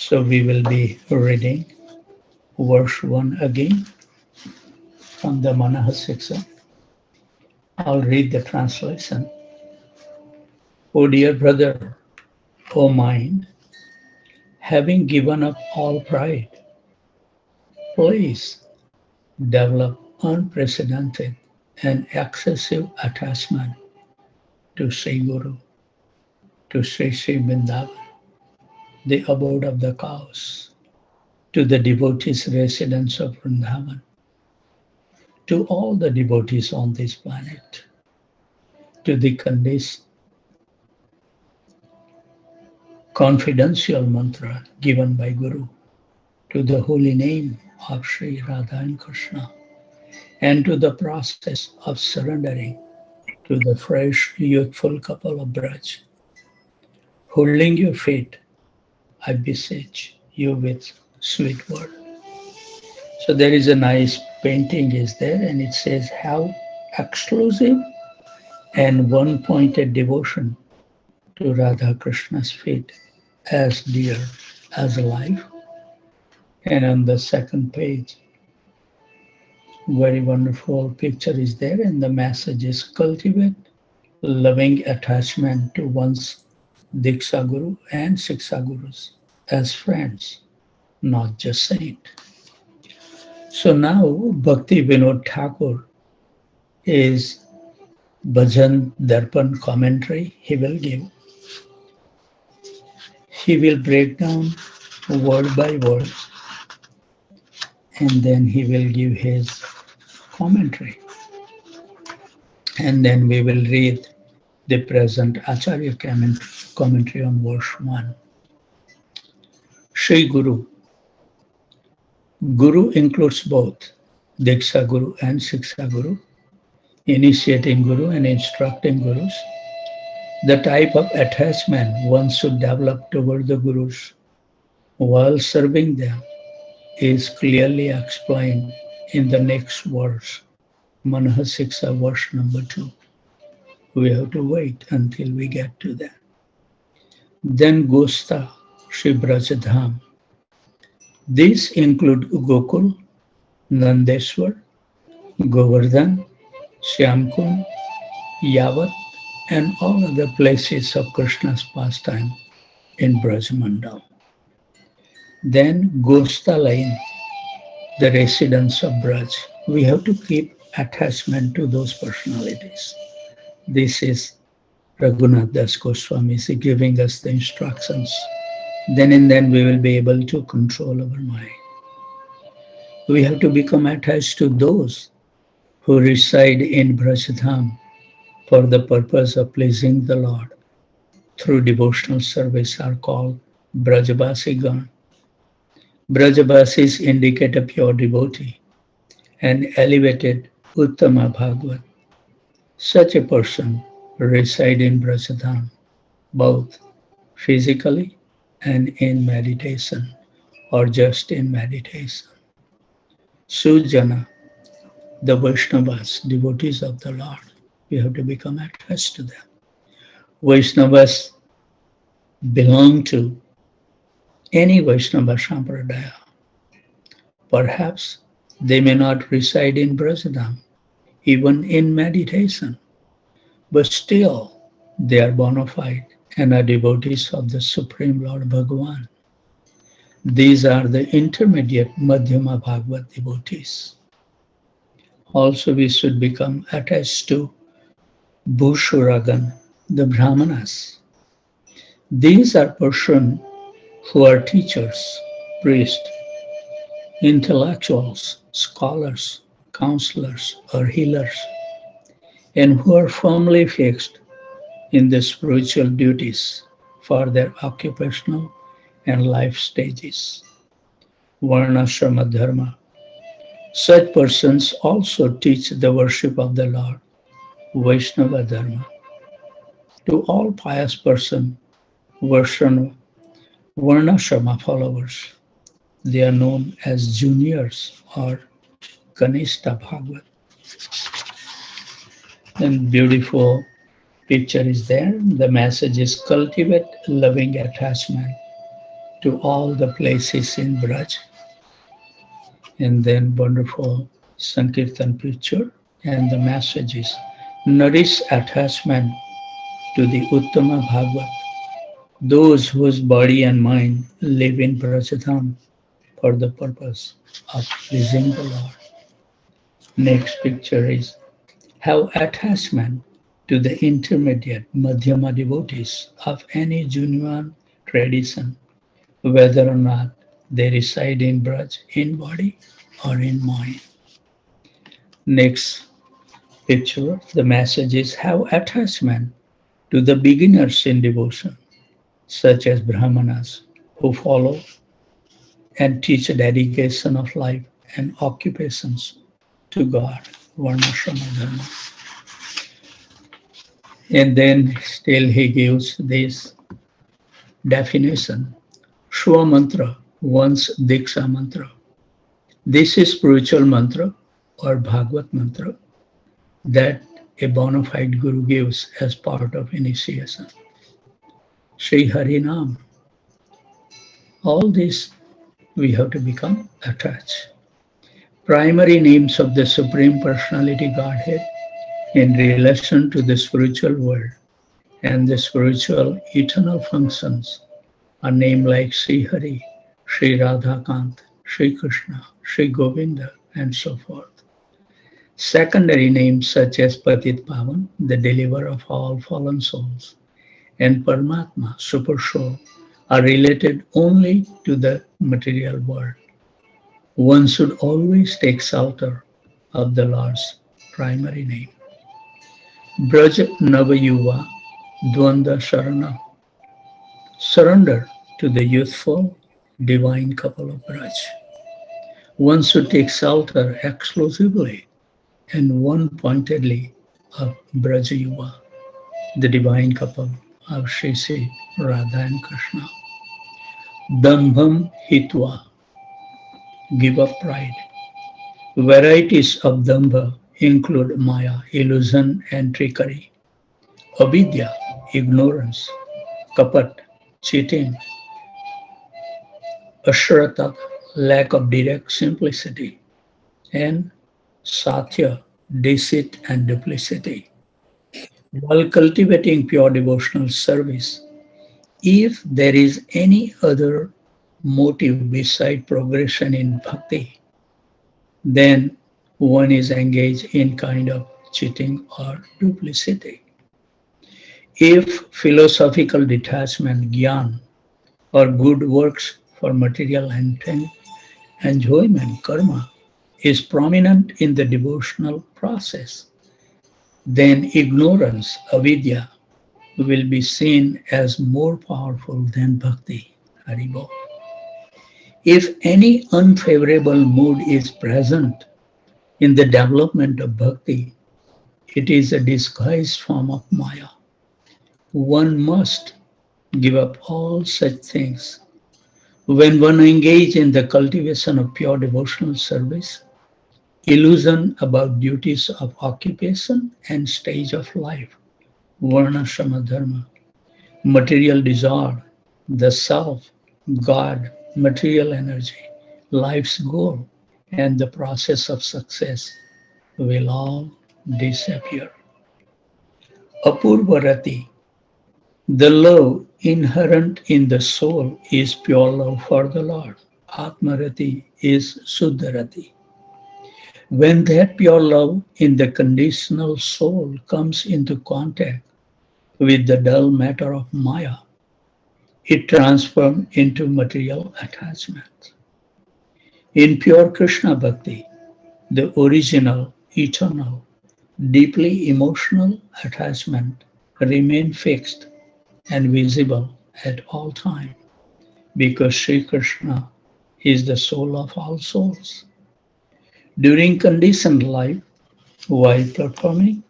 So we will be reading verse 1 again from the Manahasiksha. I'll read the translation. O dear brother, O mind, having given up all pride, please develop unprecedented and excessive attachment to Sri Guru, to Sri Vrindavan, the abode of the cows, to the devotees residents of Vrindavan, to all the devotees on this planet, to the confidential mantra given by Guru, to the holy name of Sri Radha and Krishna, and to the process of surrendering to the fresh, youthful couple of Braj. Holding your feet, I beseech you with sweet word. So there is a nice painting is there, and it says how exclusive and one-pointed devotion to Radha Krishna's feet as dear as life. And on the second page, very wonderful picture is there, and the message is cultivate loving attachment to one's Diksha Guru and Shiksha Gurus as friends, not just saint. So now Bhakti Vinod Thakur is Bhajan Darpan commentary he will give. He will break down word by word, and then he will give his commentary. And then we will read the present Acharya commentary on verse 1. Sri Guru. Guru includes both Diksha Guru and Shiksha Guru, initiating Guru and instructing Gurus. The type of attachment one should develop toward the Gurus while serving them is clearly explained in the next verse, Manahasiksha verse number 2. We have to wait until we get to that. Then Gosta, Shri Brajadham. These include Gokul, Nandeswar, Govardhan, Shyamkund, Yavat, and all other places of Krishna's pastime in Brajmandal. Then Gosta line, the residents of Braj. We have to keep attachment to those personalities. This is Raghunath Das Goswami is giving us the instructions. Then and then we will be able to control our mind. We have to become attached to those who reside in Brajadham for the purpose of pleasing the Lord through devotional service are called Brajabasigan. Brajabasis indicate a pure devotee, an elevated Uttama Bhagavat. Such a person reside in Brajadham, both physically and in meditation, or just in meditation. Sujana, the Vaishnavas, devotees of the Lord, we have to become attached to them. Vaishnavas belong to any Vaishnava Sampradaya. Perhaps they may not reside in Brajadham, even in meditation, but still they are bona fide and are devotees of the Supreme Lord Bhagavan. These are the intermediate Madhyama Bhagavat devotees. Also, we should become attached to Bhushuragan, the Brahmanas. These are persons who are teachers, priests, intellectuals, scholars, counselors, or healers, and who are firmly fixed in the spiritual duties for their occupational and life stages. Varnashrama Dharma. Such persons also teach the worship of the Lord, Vaishnava Dharma. To all pious persons, Varnashrama followers, they are known as juniors or Kanishta Bhagavat. And beautiful picture is there. The message is cultivate loving attachment to all the places in Braj, and then wonderful Sankirtan picture, and the message is nourish attachment to the Uttama Bhagavad, those whose body and mind live in Brajadham for the purpose of pleasing the Lord. Next picture is have attachment to the intermediate Madhyama devotees of any genuine tradition, whether or not they reside in Braj, in body or in mind. Next picture, the message is have attachment to the beginners in devotion, such as Brahmanas, who follow and teach a dedication of life and occupations to God, Varnashrama Dharma. And then still he gives this definition, Shwa mantra, one's Diksha mantra. This is spiritual mantra or Bhagavad mantra that a bona fide guru gives as part of initiation. Sri Harinam. All this we have to become attached. Primary names of the Supreme Personality Godhead in relation to the spiritual world and the spiritual eternal functions are named like Sri Hari, Sri Radhakant, Sri Krishna, Sri Govinda, and so forth. Secondary names such as Patit Pavan, the deliverer of all fallen souls, and Paramatma, Super Soul, are related only to the material world. One should always take shelter of the Lord's primary name. Braj Navayuva Dvanda Sharana. Surrender to the youthful, divine couple of Braj. One should take shelter exclusively and one-pointedly of Brajayuva, the divine couple of Shri Sri Radha and Krishna. Dambham Hitva, give up pride. Varieties of Dambha include Maya, illusion and trickery, Avidya, ignorance, Kapat, cheating, Ashrata, lack of direct simplicity, and Satya, deceit and duplicity. While cultivating pure devotional service, if there is any other motive beside progression in bhakti, then one is engaged in kind of cheating or duplicity. If philosophical detachment, jnana, or good works for material enjoyment, karma, is prominent in the devotional process, then ignorance, avidya, will be seen as more powerful than bhakti. Haribol. If any unfavorable mood is present in the development of bhakti, it is a disguised form of maya. One must give up all such things. When one engages in the cultivation of pure devotional service, illusion about duties of occupation and stage of life, Varnashrama Dharma, material desire, the self, God, material energy, life's goal, and the process of success will all disappear. Apurvarati, the love inherent in the soul is pure love for the Lord. Atmarati is Suddharati. When that pure love in the conditional soul comes into contact with the dull matter of Maya, it transforms into material attachment. In pure Krishna Bhakti, the original, eternal, deeply emotional attachment remains fixed and visible at all times because Sri Krishna is the soul of all souls. During conditioned life, while performing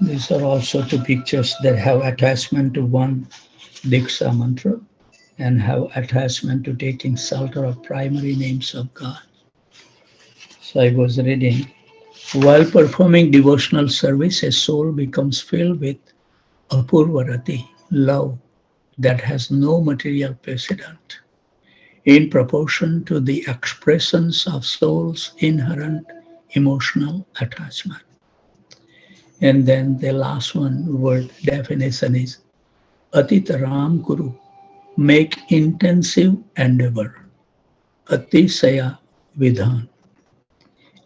these are also two pictures that have attachment to one Diksha mantra and have attachment to taking shelter of primary names of God. So I was reading While performing devotional service, a soul becomes filled with apurvarati, love that has no material precedent, in proportion to the expressions of soul's inherent emotional attachment. And then the last one word definition is Atitaram Kuru, make intensive endeavor, Atisaya Vidhan,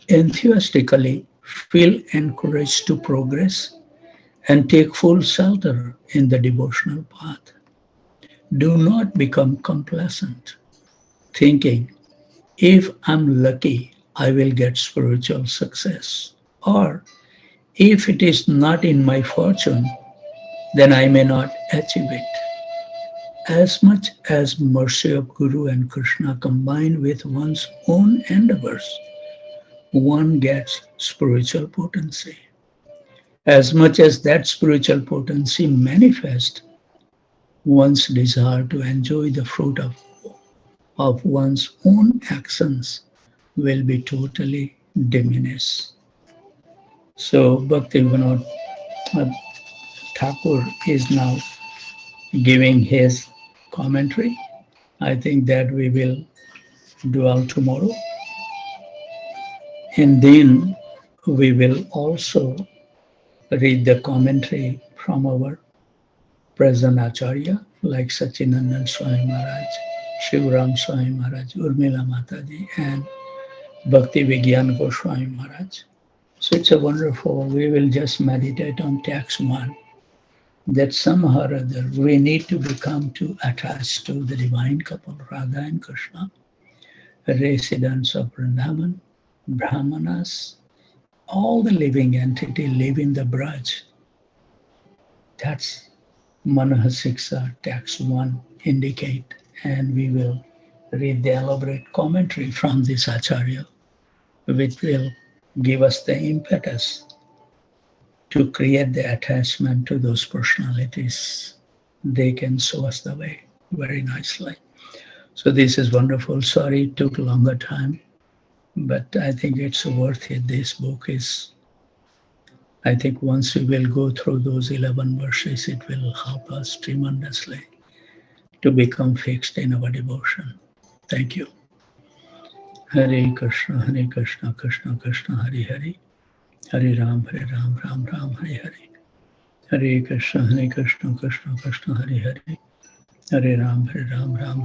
enthusiastically feel encouraged to progress and take full shelter in the devotional path. Do not become complacent, thinking, if I'm lucky, I will get spiritual success. Or if it is not in my fortune, then I may not achieve it. As much as mercy of Guru and Krishna combine with one's own endeavors, one gets spiritual potency. As much as that spiritual potency manifests, one's desire to enjoy the fruit of one's own actions will be totally diminished. So Bhakti Vinod Thakur is now giving his commentary. I think that we will do out tomorrow. And then we will also read the commentary from our present Acharya, like Sachinandan Swami Maharaj, Shivram Swami Maharaj, Urmila Mataji, and Bhakti Vigyan Goswami Maharaj. So it's a wonderful, we will just meditate on text one, that somehow or other we need to become too attached to the divine couple, Radha and Krishna, residents of Vrindavan, Brahmanas, all the living entity live in the Braj. That's Manahasiksha text 1 indicate, and we will read the elaborate commentary from this Acharya, which will give us the impetus to create the attachment to those personalities. They can show us the way very nicely. So this is wonderful. Sorry it took longer time, but I think it's worth it. This book is, I think once we will go through those 11 verses, it will help us tremendously to become fixed in our devotion. Thank you. Hare Krishna, Krishna Krishna, Hare Hare. Hare Ram, Ram Ram, Hare Hare. Hare Krishna, Krishna Krishna, Hare Hare. Hare Ram, Ram Ram.